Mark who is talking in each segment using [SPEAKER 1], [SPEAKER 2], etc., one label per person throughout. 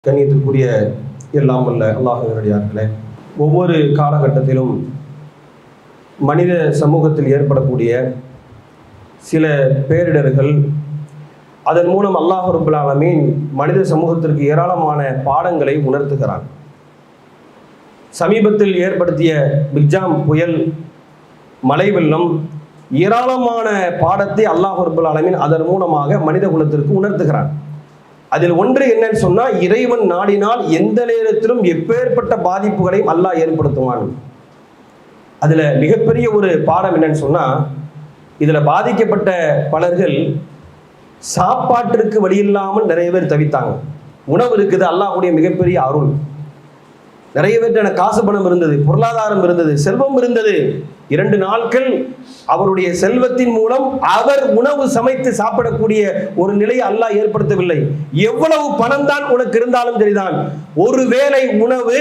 [SPEAKER 1] கண்ணியத்திற்குரிய எல்லாம் வல்ல அல்லாஹ்வினடியார்களே, ஒவ்வொரு காலகட்டத்திலும் மனித சமூகத்தில் ஏற்படக்கூடிய சில பேரிடர்கள், அதன் மூலம் அல்லாஹ் ரப்பல் ஆலமீன் மனித சமூகத்திற்கு ஏராளமான பாடங்களை உணர்த்துகிறான். சமீபத்தில் ஏற்படுத்திய பிக்ஜாம் புயல், மழை வெள்ளம் ஏராளமான பாடத்தை அல்லாஹ் ரப்பல் ஆலமீன் அதன் மூலமாக மனித குலத்திற்கு உணர்த்துகிறான். அதில் ஒன்று என்னன்னு சொன்னா, இறைவன் நாடினால் எந்த நேரத்திலும் எப்பேற்பட்ட பாதிப்புகளையும் அல்லாஹ் ஏற்படுத்துவான். அதுல மிகப்பெரிய ஒரு பாடம் என்னன்னு சொன்னா, இதுல பாதிக்கப்பட்ட பலர்கள் சாப்பாட்டிற்கு வழி இல்லாமல் நிறைய பேர் தவித்தாங்க. உணவு இருக்குது, அல்லாஹ்வுடைய மிகப்பெரிய அருள். நிறைய பேர்ட்ட காசு பணம் இருந்தது, பொருளாதாரம் இருந்தது, செல்வம் இருந்தது. 2 நாட்கள் அவருடைய செல்வத்தின் மூலம் அவர் உணவு சமைத்து சாப்பிடக்கூடிய ஒரு நிலையை அல்லாஹ் ஏற்படுத்தவில்லை. எவ்வளவு பணம் தான் உனக்கு இருந்தாலும் சரிதான், ஒருவேளை உணவு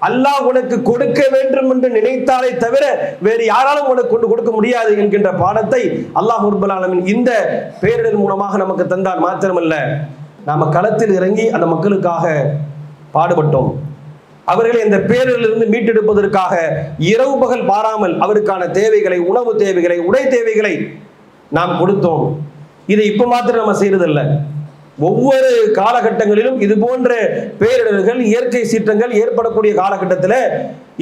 [SPEAKER 1] அல்லாஹ் உனக்கு கொடுக்க வேண்டும் என்று நினைத்தாலே தவிர வேறு யாராலும் உனக்கு கொண்டு கொடுக்க முடியாது என்கின்ற பாடத்தை அல்லாஹ் ரப்பல் ஆலமீன் இந்த பேரிடர் மூலமாக நமக்கு தந்தார். மாத்திரமல்ல, நாம களத்தில் இறங்கி அந்த மக்களுக்காக பாடுபட்டோம். அவர்களை இந்த பேரிலிருந்து மீட்டெடுப்பதற்காக இரவு பகல் பாராமல் அவருக்கான தேவைகளை, உணவு தேவைகளை, உடை தேவைகளை நாம் கொடுத்தோம். இதை இப்ப மாத்திரம் நம்ம செய்யறதில்லை. ஒவ்வொரு காலகட்டங்களிலும் இது போன்ற பேரிடர்கள், இயற்கை சீற்றங்கள் ஏற்படக்கூடிய காலகட்டத்தில்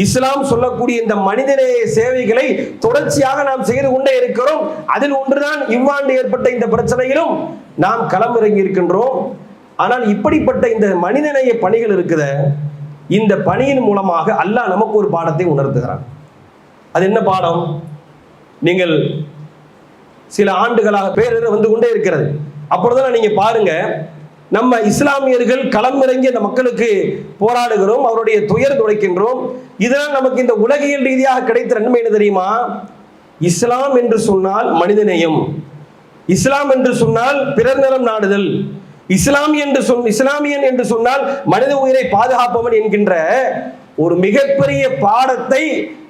[SPEAKER 1] இஸ்லாம் சொல்லக்கூடிய இந்த மனிதநேய சேவைகளை தொடர்ச்சியாக நாம் செய்து கொண்டே இருக்கிறோம். அதில் ஒன்றுதான் இவ்வாண்டு ஏற்பட்ட இந்த பிரச்சனையிலும் நாம் களமிறங்கி இருக்கின்றோம். ஆனால் இப்படிப்பட்ட இந்த மனிதநேய பணிகள் இருக்குத, இந்த பணியின் மூலமாக அல்லாஹ் நமக்கு ஒரு பாடத்தை உணர்த்துகிறான். அது என்ன பாடம்? நீங்கள் சில ஆண்டுகளாக பேரிடர் வந்து கொண்டே இருக்கிறது. அப்பொழுதுதான் நீங்க பாருங்க, நம்ம இஸ்லாமியர்கள் களமிறங்கி அந்த மக்களுக்கு போராடுகிறோம், அவருடைய துயர் துடைக்கின்றோம். இதனால் நமக்கு இந்த உலகியல் ரீதியாக கிடைத்த நன்மை என்ன தெரியுமா? இஸ்லாம் என்று சொன்னால் மனிதநேயம், இஸ்லாம் என்று சொன்னால் பிறர் நலம் நாடுதல், இஸ்லாமியன் என்று சொன்னால் மனித உயிரை பாதுகாப்பவன் என்கின்ற ஒரு மிகப்பெரிய பாடத்தை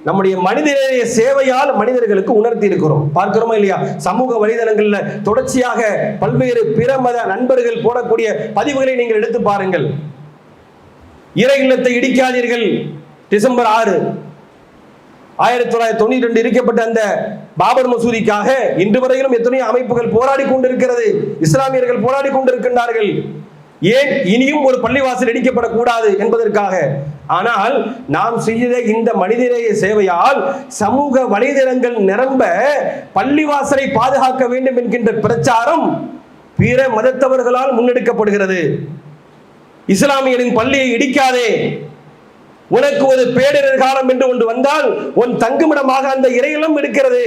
[SPEAKER 1] நம்முடைய மனிதநேய சேவையால் மனிதர்களுக்கு உணர்த்தி இருக்கிறோம். பார்க்கிறோமா இல்லையா? சமூக வலைதளங்கள்ல தொடர்ச்சியாக பல்வேறு பிற மத நண்பர்கள் போடக்கூடிய பதிவுகளை நீங்கள் எடுத்து பாருங்கள். இறை இல்லத்தை இடிக்காதீர்கள், டிசம்பர் 6 1992 இடிக்கப்பட்ட அந்த பாபர் மசூதிக்காக இன்று வரையிலும் எத்தனையோ அமைப்புகள் போராடி கொண்டிருக்கிறது, இஸ்லாமியர்கள் போராடி கொண்டிருக்கின்றார்கள். ஏன் இனியும் ஒரு பள்ளிவாசல் இடிக்கப்படக்கூடாது என்பதற்காக. ஆனால் நாம் செய்த இந்த மனிதநேய சேவையால் சமூக வலைதளங்கள் நிரம்ப பள்ளிவாசலை பாதுகாக்க வேண்டும் என்கின்ற பிரச்சாரம் பிற மதத்தவர்களால் முன்னெடுக்கப்படுகிறது. இஸ்லாமியரின் பள்ளியை இடிக்காதே, உனக்கு ஒரு பேரிடர் காலம் என்று ஒன்று வந்தால் உன் தங்குமிடமாக அந்த இறையிலும் இருக்கிறது.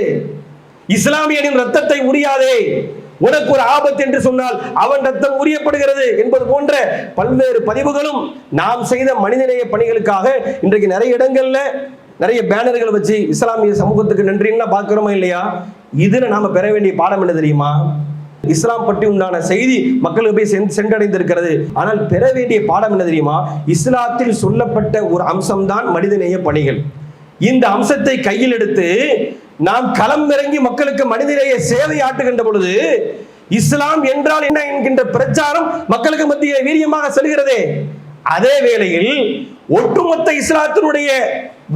[SPEAKER 1] இஸ்லாமியனின் ரத்தத்தை உரியாதே, உனக்கு ஒரு ஆபத்து என்று சொன்னால் அவன் ரத்தம் உரியப்படுகிறது என்பது போன்ற பல்வேறு பதிவுகளும் நாம் செய்த மனிதநேய பணிகளுக்காக இன்றைக்கு நிறைய இடங்கள்ல நிறைய பேனர்கள் வச்சு இஸ்லாமிய சமூகத்துக்கு நன்றின்னா பார்க்கிறோமா இல்லையா? இதுல நாம பெற வேண்டிய பாடம் என்ன தெரியுமா? இஸ்லாம் பற்றி உண்டான செய்தி மக்களுக்கு போய் சென்றடைந்திருக்கிறது. ஆனால் பெற வேண்டிய பாடம் என்ன தெரியுமா? இஸ்லாத்தில் சொல்லப்பட்ட ஒரு அம்சம்தான் மனிதநேய பணிகள். இந்த அம்சத்தை கையில் எடுத்து நாம் களம் இறங்கி மக்களுக்கு மனிதநேய சேவை ஆட்டுகின்ற பொழுது இஸ்லாம் என்றால் என்ன என்கின்ற பிரச்சாரம் மக்களுக்கு மத்திய வீரியமாக செல்கிறதே. அதே வேளையில் ஒட்டுமொத்த இஸ்லாத்தினுடைய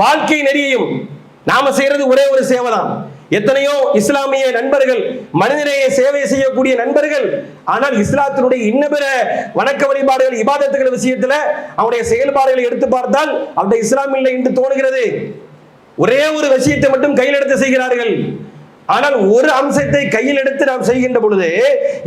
[SPEAKER 1] வாழ்க்கை நெறியையும் நாம செய்யறது ஒரே ஒரு சேவை தான். எத்தனையோ இஸ்லாமிய நண்பர்கள், மனிதநேய சேவை செய்யக்கூடிய நண்பர்கள், ஆனால் இஸ்லாத்தினுடைய இன்னபிற வணக்க வழிபாடுகள், இபாதத்துகள் விஷயத்துல அவருடைய செயல்பாடுகளை எடுத்து பார்த்தால் அவருடைய இஸ்லாம் இல்லை என்று தோணுகிறது. ஒரே ஒரு விஷயத்தை மட்டும் கையில் எடுத்து செய்கிறார்கள். ஆனால் ஒரு அம்சத்தை கையில் எடுத்து நாம் செய்கின்ற பொழுது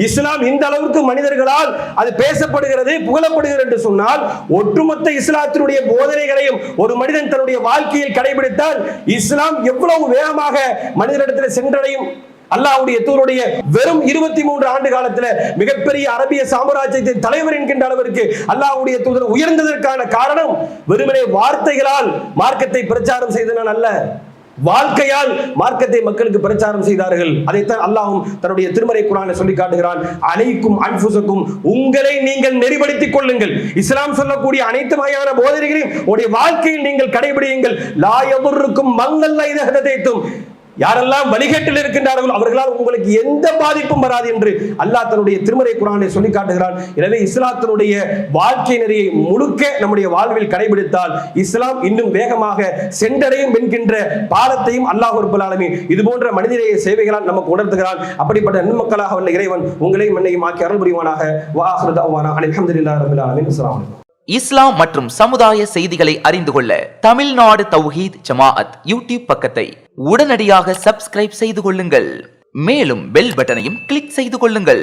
[SPEAKER 1] இஸ்லாம் இந்த அளவுக்கு மனிதர்களால் அது பேசப்படுகிறது, புகழப்படுகிறது என்று சொன்னால், ஒட்டுமொத்த இஸ்லாத்தினுடைய போதனைகளையும் ஒரு மனிதன் தன்னுடைய வாழ்க்கையில் கடைபிடித்தால் இஸ்லாம் எவ்வளவு வேகமாக மனிதனிடத்தில் சென்றடையும். அல்லாஹ்வுடைய தூதருடைய வெறும் 23 ஆண்டு காலத்தில் மிகப்பெரிய அரபிய சாம்ராஜ்யத்தின் தலைவர் என்கின்ற அளவிற்கு அல்லாஹ்வுடைய தூதர் உயர்ந்ததற்கான காரணம் வெறுமனே வார்த்தைகளால் மார்க்கத்தை பிரச்சாரம் செய்தனால் அல்ல, வாழ்க்கையால் மார்க்கத்தை மக்களுக்கு பிரச்சாரம் செய்தார்கள். அதைத்தான் அல்லாஹ்வும் தன்னுடைய திருமறை குர்ஆனில் சொல்லி காட்டுகிறான். அலைக்கும் அன்ஃபுஸக்கும், உங்களை நீங்கள் நெறிப்படுத்திக் கொள்ளுங்கள். இஸ்லாம் சொல்லக்கூடிய அனைத்து வகையான போதனைகளையும் உங்களுடைய வாழ்க்கையில் நீங்கள் கடைபிடியுங்கள். லா யதுர்ருக்கும் மன் லா இதஹததைத்தும், யாரெல்லாம் வழிகேட்டில் இருக்கின்றார்களோ அவர்களால் உங்களுக்கு எந்த பாதிப்பும் வராது என்று அல்லாஹ் தன்னுடைய திருமறை குர்ஆனில் சொல்லி காட்டுகிறான். எனவே இஸ்லாத்தினுடைய வாழ்க்கை நெறியை முழுக்க நம்முடைய வாழ்வில் கடைபிடித்தால் இஸ்லாம் இன்னும் வேகமாக சென்றடையும் என்கின்ற பாடத்தையும் அல்லாஹ் ரப்பல் ஆலமீன் இது போன்ற மனிதநேய சேவைகளால் நமக்கு உணர்த்துகிறான். அப்படிப்பட்ட நன்மக்களாக உள்ள இறைவன் உங்களையும் என்னையும் ஆக்கி அருள் புரிவானாக. வ ஆகிரு தஅவானா அல்ஹம்துலில்லாஹி ரப்பில் ஆலமீன். அஸ்ஸலாமு அலைக்கும்.
[SPEAKER 2] இஸ்லாம் மற்றும் சமுதாய செய்திகளை அறிந்து கொள்ள தமிழ்நாடு தௌஹீத் ஜமாஅத் யூடியூப் பக்கத்தை உடனடியாக சப்ஸ்கிரைப் செய்து கொள்ளுங்கள். மேலும் பெல் பட்டனையும் கிளிக் செய்து கொள்ளுங்கள்.